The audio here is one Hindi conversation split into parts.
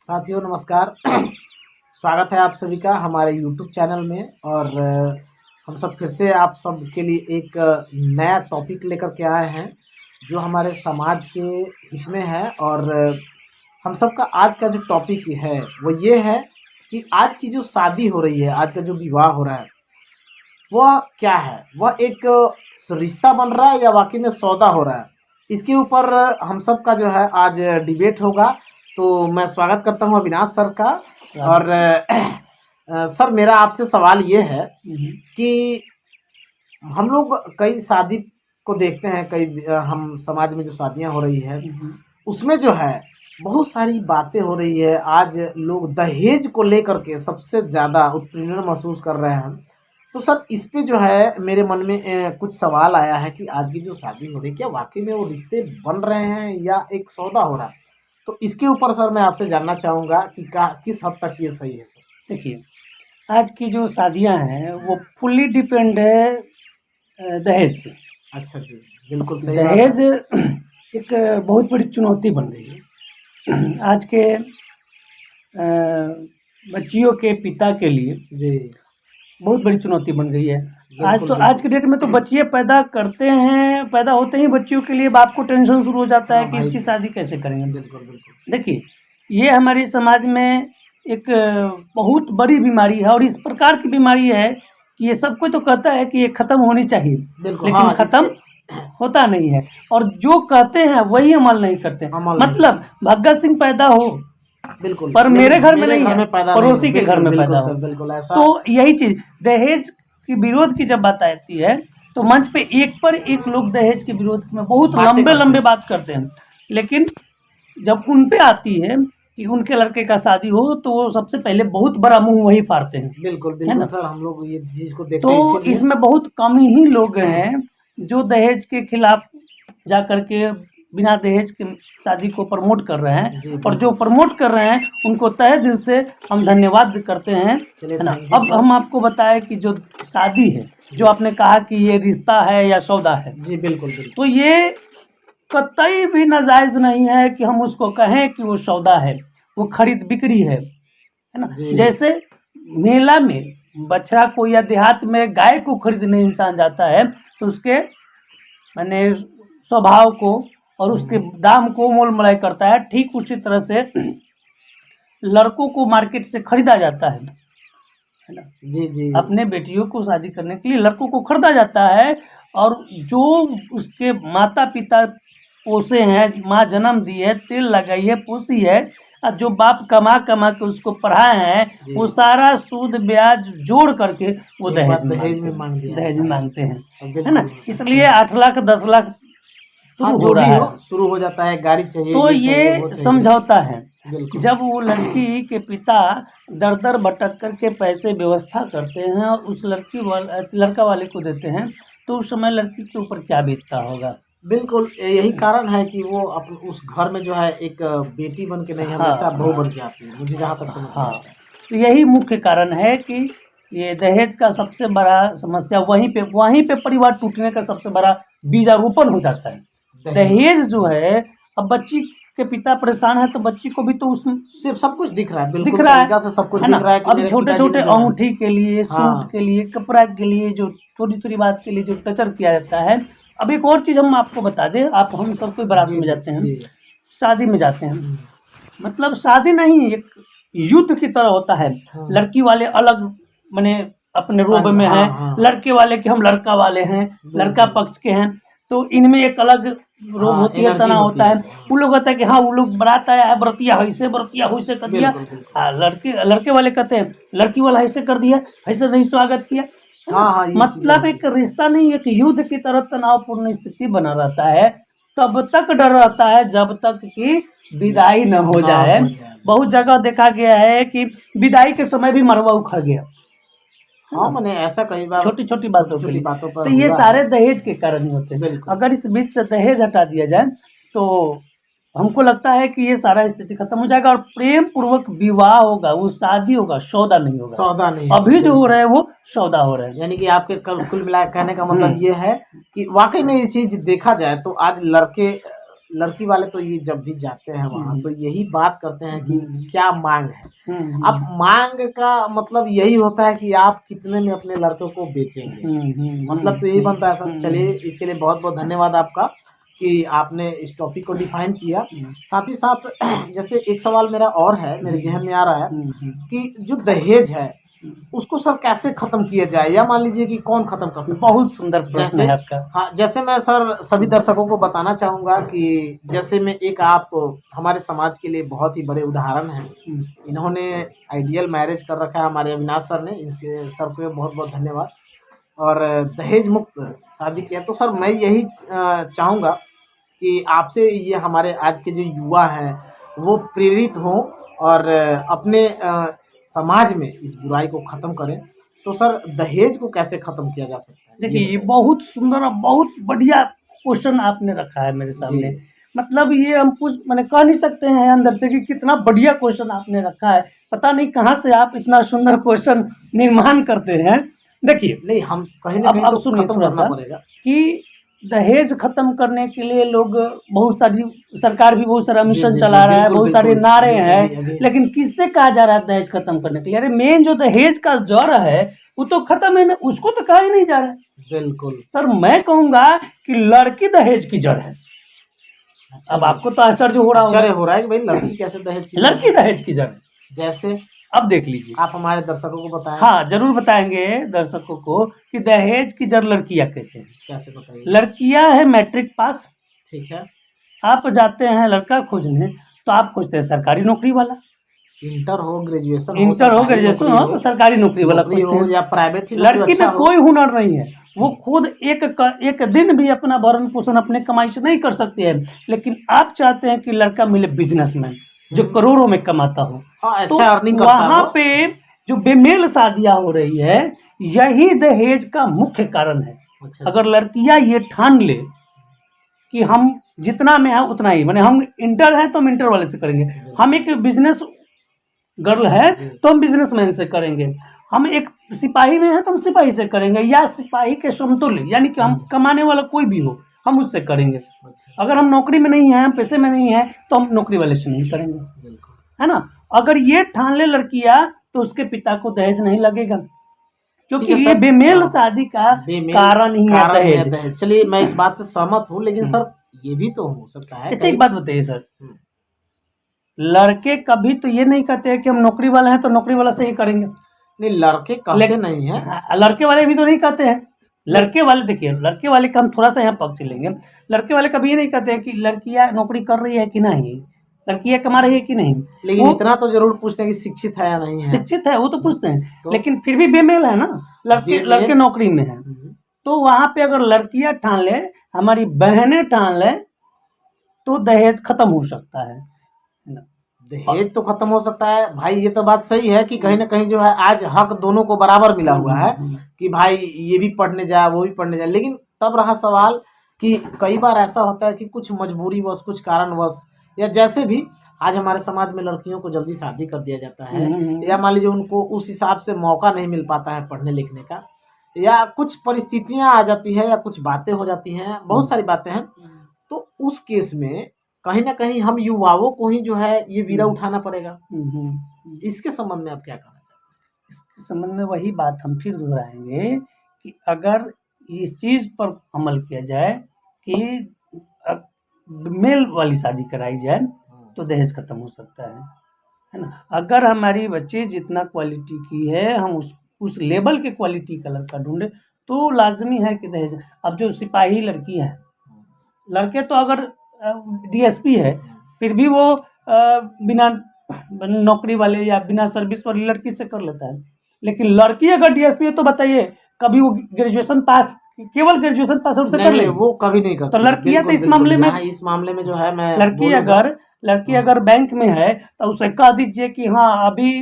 साथियों नमस्कार। स्वागत है आप सभी का हमारे YouTube चैनल में। और हम सब फिर से आप सब के लिए एक नया टॉपिक लेकर के आए हैं जो हमारे समाज के हित में है। और हम सब का आज का जो टॉपिक है वो ये है कि आज की जो शादी हो रही है, आज का जो विवाह हो रहा है वह क्या है, वह एक रिश्ता बन रहा है या वाकई में सौदा हो रहा है। इसके ऊपर हम सब का जो है आज डिबेट होगा। तो मैं स्वागत करता हूं अविनाश सर का। और सर मेरा आपसे सवाल ये है कि हम लोग कई शादी को देखते हैं, कई हम समाज में जो शादियां हो रही है उसमें जो है बहुत सारी बातें हो रही है। आज लोग दहेज को लेकर के सबसे ज़्यादा उत्पीड़न महसूस कर रहे हैं। तो सर इस पे जो है मेरे मन में कुछ सवाल आया है कि आज की जो शादी हो रही है क्या वाकई में वो रिश्ते बन रहे हैं या एक सौदा हो रहा है। तो इसके ऊपर सर मैं आपसे जानना चाहूँगा कि किस हद तक ये सही है सर। देखिए, आज की जो शादियां हैं वो फुल्ली डिपेंड है दहेज पे। अच्छा जी, बिल्कुल सही बात दहेज है। एक बहुत बड़ी चुनौती बन गई है आज के बच्चियों के पिता के लिए। जी बहुत बड़ी चुनौती बन गई है। आज बिल्कुल आज के डेट में तो बच्चियाँ पैदा करते हैं, पैदा होते ही बच्चियों के लिए बाप को टेंशन शुरू हो जाता है कि इसकी शादी कैसे करेंगे। बिल्कुल बिल्कुल। देखिए, ये हमारे समाज में एक बहुत बड़ी बीमारी है और इस प्रकार की बीमारी है कि ये सबको तो कहता है कि ये खत्म होनी चाहिए, लेकिन खत्म होता नहीं है। और जो कहते हैं वही अमल नहीं करते। मतलब भगत सिंह पैदा हो बिल्कुल पर मेरे घर में नहीं है, पैदा पड़ोसी के घर में पैदा हो। बिल्कुल ऐसा। तो यही चीज दहेज की विरोध की जब बात आती है तो मंच पे एक पर एक लोग दहेज के विरोध में बहुत लंबे लंबे बात करते हैं, लेकिन जब उन पे आती है कि उनके लड़के का शादी हो तो वो सबसे पहले बहुत बड़ा मुंह वही फाड़ते हैं। बिल्कुल बिल्कुल सर, हम लोग ये चीज को देखते हैं। तो इसमें बहुत कम ही लोग हैं जो दहेज के खिलाफ जा करके बिना दहेज के शादी को प्रमोट कर रहे हैं। और जो प्रमोट कर रहे हैं उनको तहे दिल से हम धन्यवाद करते हैं, है ना। अब हम आपको बताएं कि जो शादी है, जो आपने कहा कि ये रिश्ता है या सौदा है, जी बिल्कुल बिल्कुल। तो ये कतई भी नाजायज नहीं है कि हम उसको कहें कि वो सौदा है, वो खरीद बिक्री है ना। जैसे मेला में बछड़ा को या देहात में गाय को खरीदने इंसान जाता है तो उसके माने स्वभाव को और उसके दाम को मोल मलाई करता है, ठीक उसी तरह से लड़कों को मार्केट से खरीदा जाता है ना। जी जी। अपने बेटियों को शादी करने के लिए लड़कों को खरीदा जाता है और जो उसके माता पिता पोसे हैं, माँ जन्म दी है, तेल लगाई है, पोसी है, और जो बाप कमा कमा के उसको पढ़ाए हैं वो सारा सूद ब्याज जोड़ करके वो दहेज में मांगते हैं, है ना। इसलिए 8 लाख 10 लाख शुरू हो जाता है, गाड़ी चाहिए। तो ये समझौता है। जब वो लड़की के पिता दर दर भटक करके पैसे व्यवस्था करते हैं और उस लड़का वाले को देते हैं तो उस समय लड़की के ऊपर क्या बीतता होगा। बिल्कुल यही कारण है कि वो उस घर में जो है एक बेटी बन के नहीं, हमेशा बहू बन के आती है, मुझे जहाँ तक समझ में आता है। तो यही मुख्य कारण है कि ये दहेज का सबसे बड़ा समस्या वहीं पे परिवार टूटने का सबसे बड़ा बीजारोपण हो जाता है। दहेज जो है, अब बच्ची के पिता परेशान है तो बच्ची को भी तो उससे सब कुछ दिख रहा है, दिख रहा है, से सब कुछ दिख रहा है। अब छोटे छोटे अंगूठी के लिए, सूट के लिए, कपड़ा के लिए, जो थोड़ी थोड़ी बात के लिए जो टचर किया जाता है। अब एक और चीज हम आपको बता दें, आप हम सब कोई बारात में जाते हैं, शादी में जाते हैं, मतलब शादी नहीं एक युद्ध की तरह होता है। लड़की वाले अलग माने अपने रोब में हैं, लड़के वाले के हम लड़का वाले हैं, लड़का पक्ष के हैं, तो इनमें एक अलग रोब होती है, तना होता है। वो लोग कहते हैं कि हाँ वो लोग बारात आया है, बरतिया ऐसे कर दिया। लड़के वाले कहते हैं लड़की वाला ऐसे कर दिया, ऐसे नहीं स्वागत किया। मतलब एक रिश्ता नहीं, एक युद्ध की तरह तनावपूर्ण स्थिति बना रहता है। तब तक डर रहता है जब तक कि विदाई न हो जाए। बहुत जगह देखा गया है कि विदाई के समय भी मरवा उखड़ गया। हाँ, मैंने ऐसा कई बार छोटी छोटी बातों पर तो ये सारे दहेज के कारण ही होते हैं। अगर इस बीच से दहेज हटा दिया जाए तो हमको लगता है कि ये सारा स्थिति खत्म हो जाएगा और प्रेम पूर्वक विवाह होगा, वो शादी होगा, सौदा नहीं होगा। अभी जो हो रहा है वो सौदा हो रहा है। यानी कि आपके कुल मिला कहने का मतलब ये है कि वाकई में ये चीज देखा जाए तो आज लड़के लड़की वाले तो ये जब भी जाते हैं वहाँ तो यही बात करते हैं कि क्या मांग है। अब मांग का मतलब यही होता है कि आप कितने में अपने लड़कों को बेचेंगे, मतलब तो यही बनता है सर। चलिए, इसके लिए बहुत बहुत धन्यवाद आपका कि आपने इस टॉपिक को डिफाइन किया। साथ ही साथ जैसे एक सवाल मेरा और है, मेरे जहन में आ रहा है कि जो दहेज है उसको सर कैसे खत्म किया जाए, या मान लीजिए कि कौन खत्म कर सकता है? बहुत सुंदर प्रश्न है आपका। हाँ, जैसे मैं सर सभी दर्शकों को बताना चाहूँगा कि जैसे मैं एक आप हमारे समाज के लिए बहुत ही बड़े उदाहरण हैं। इन्होंने आइडियल मैरिज कर रखा है, हमारे अविनाश सर ने, इसके सर को बहुत बहुत धन्यवाद। और दहेज मुक्त शादी किया। तो सर मैं यही चाहूँगा कि आपसे ये हमारे आज के जो युवा हैं वो प्रेरित हों और अपने समाज में इस बुराई को ख़त्म करें। तो सर दहेज को कैसे ख़त्म किया जा सकता है? देखिए, ये बहुत सुंदर और बहुत बढ़िया क्वेश्चन आपने रखा है मेरे सामने। मतलब ये हम मैंने कह नहीं सकते हैं अंदर से कि कितना बढ़िया क्वेश्चन आपने रखा है। पता नहीं कहाँ से आप इतना सुंदर क्वेश्चन निर्माण करते हैं। देखिए, नहीं, हम कहीं ना कहीं अब तो सुनिए खत्म थोड़ा करना सा पड़ेगा कि दहेज खत्म करने के लिए लोग बहुत सारी, सरकार भी बहुत सारा मिशन चला रहा है, बहुत सारे नारे हैं, लेकिन किससे कहा जा रहा है दहेज खत्म करने के लिए? अरे मेन जो दहेज का जड़ है वो तो खत्म है ना, उसको तो कहा ही नहीं जा रहा है। बिल्कुल सर, मैं कहूंगा कि लड़की दहेज की जड़ है। अब आपको तो आश्चर्य हो रहा है कि भाई लड़की कैसे दहेज की? लड़की दहेज की जड़ है। जैसे अब देख लीजिए, आप हमारे दर्शकों को बताएं। हाँ, जरूर बताएंगे दर्शकों को कि दहेज की जड़ लड़कियां कैसे है। कैसे बताइए? लड़कियां है मैट्रिक पास, ठीक है। आप जाते हैं लड़का खोजने तो आप खोजते हैं सरकारी नौकरी वाला। इंटर हो ग्रेजुएशन हो तो सरकारी नौकरी वाला हो या प्राइवेट ही। लड़की में कोई हुनर नहीं है, वो खुद एक दिन भी अपना भरण पोषण अपने कमाई से नहीं कर सकती है, लेकिन आप चाहते हैं कि लड़का मिले बिजनेसमैन जो करोड़ों में कमाता हो। तो वहाँ पे जो बेमेल शादियां हो रही है, यही दहेज का मुख्य कारण है। अगर लड़कियां ये ठान ले कि हम जितना में है उतना ही, माने हम इंटर हैं तो हम इंटर वाले से करेंगे, हम एक बिजनेस गर्ल है तो हम बिजनेसमैन से करेंगे, हम एक सिपाही में है तो हम सिपाही से करेंगे, या सिपाही के समतुल्य, यानी कि हम कमाने वाला कोई भी हो हम उससे करेंगे। अगर हम नौकरी में नहीं है, हम पैसे में नहीं है, तो हम नौकरी वाले से नहीं करेंगे, है ना। अगर ये ठान ले लड़कियां तो उसके पिता को दहेज नहीं लगेगा, क्योंकि ये बेमेल शादी का कारण ही है दहेज। चलिए, मैं इस बात से सहमत हूँ, लेकिन सर ये भी तो हो सकता है। अच्छा, एक बात बताइए सर, लड़के कभी तो ये नहीं कहते हैं कि हम नौकरी वाले हैं तो नौकरी वाला से ही करेंगे। नहीं, लड़के कहते नहीं है, लड़के वाले भी तो नहीं कहते हैं। लड़के वाले, देखिए, लड़के वाले का हम थोड़ा सा यहाँ पक्ष लेंगे। लड़के वाले कभी ये नहीं कहते हैं कि लड़कियां नौकरी कर रही है कि नहीं, लड़कियां कमा रही है कि नहीं, लेकिन इतना तो जरूर पूछते हैं कि शिक्षित है या नहीं है। शिक्षित है वो तो पूछते हैं, लेकिन फिर भी बेमेल है ना, लड़के नौकरी में है। तो वहां पे अगर लड़कियां ठान ले, हमारी बहनें ठान ले, तो दहेज खत्म हो सकता है। दहेज तो खत्म हो सकता है भाई, ये तो बात सही है कि कहीं ना कहीं जो है आज हक दोनों को बराबर मिला हुआ है कि भाई ये भी पढ़ने जाए वो भी पढ़ने जाए। लेकिन तब रहा सवाल कि कई बार ऐसा होता है कि कुछ मजबूरी वश, कुछ कारणवश, या जैसे भी आज हमारे समाज में लड़कियों को जल्दी शादी कर दिया जाता है, या मान लीजिए उनको उस हिसाब से मौका नहीं मिल पाता है पढ़ने लिखने का, या कुछ परिस्थितियां आ जाती है, या कुछ बातें हो जाती हैं, बहुत सारी बातें हैं। तो उस केस में कहीं ना कहीं हम युवाओं को ही जो है ये बीड़ा उठाना पड़ेगा। इसके संबंध में आप क्या कहना चाहते हैं? इसके संबंध में वही बात हम फिर दोहराएंगे कि अगर इस चीज पर अमल किया जाए कि मेल वाली शादी कराई जाए तो दहेज खत्म हो सकता है ना। अगर हमारी बच्ची जितना क्वालिटी की है, हम उस लेवल के क्वालिटी का लड़का ढूंढे तो लाजमी है कि दहेज। अब जो सिपाही लड़की है, लड़के तो अगर डीएसपी है फिर भी वो बिना नौकरी वाले या बिना सर्विस वाली लड़की से कर लेता है, लेकिन लड़की अगर डीएसपी है तो बताइए कभी वो ग्रेजुएशन पास, केवल ग्रेजुएशन पास आउट से कर ले, वो कभी नहीं करता। तो लड़कियां तो इस मामले में जो है, मैं लड़की अगर बैंक में है तो उसे कह दीजिए कि हाँ अभी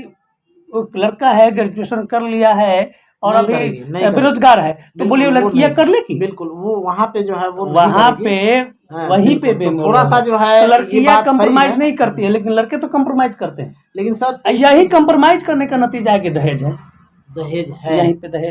लड़का है, ग्रेजुएशन कर लिया है और अभी बेरोजगार है, तो बोलिए लड़कियां कर लेगी? बिल्कुल, वो वहाँ पे जो है वो वहाँ पे वहीं पे थोड़ा सा जो है तो लड़कियां कंप्रोमाइज नहीं करती है, लेकिन लड़के तो कंप्रोमाइज करते हैं। लेकिन सर यही कंप्रोमाइज करने का नतीजा है कि दहेज है, दहेज है यहीं पे दहेज।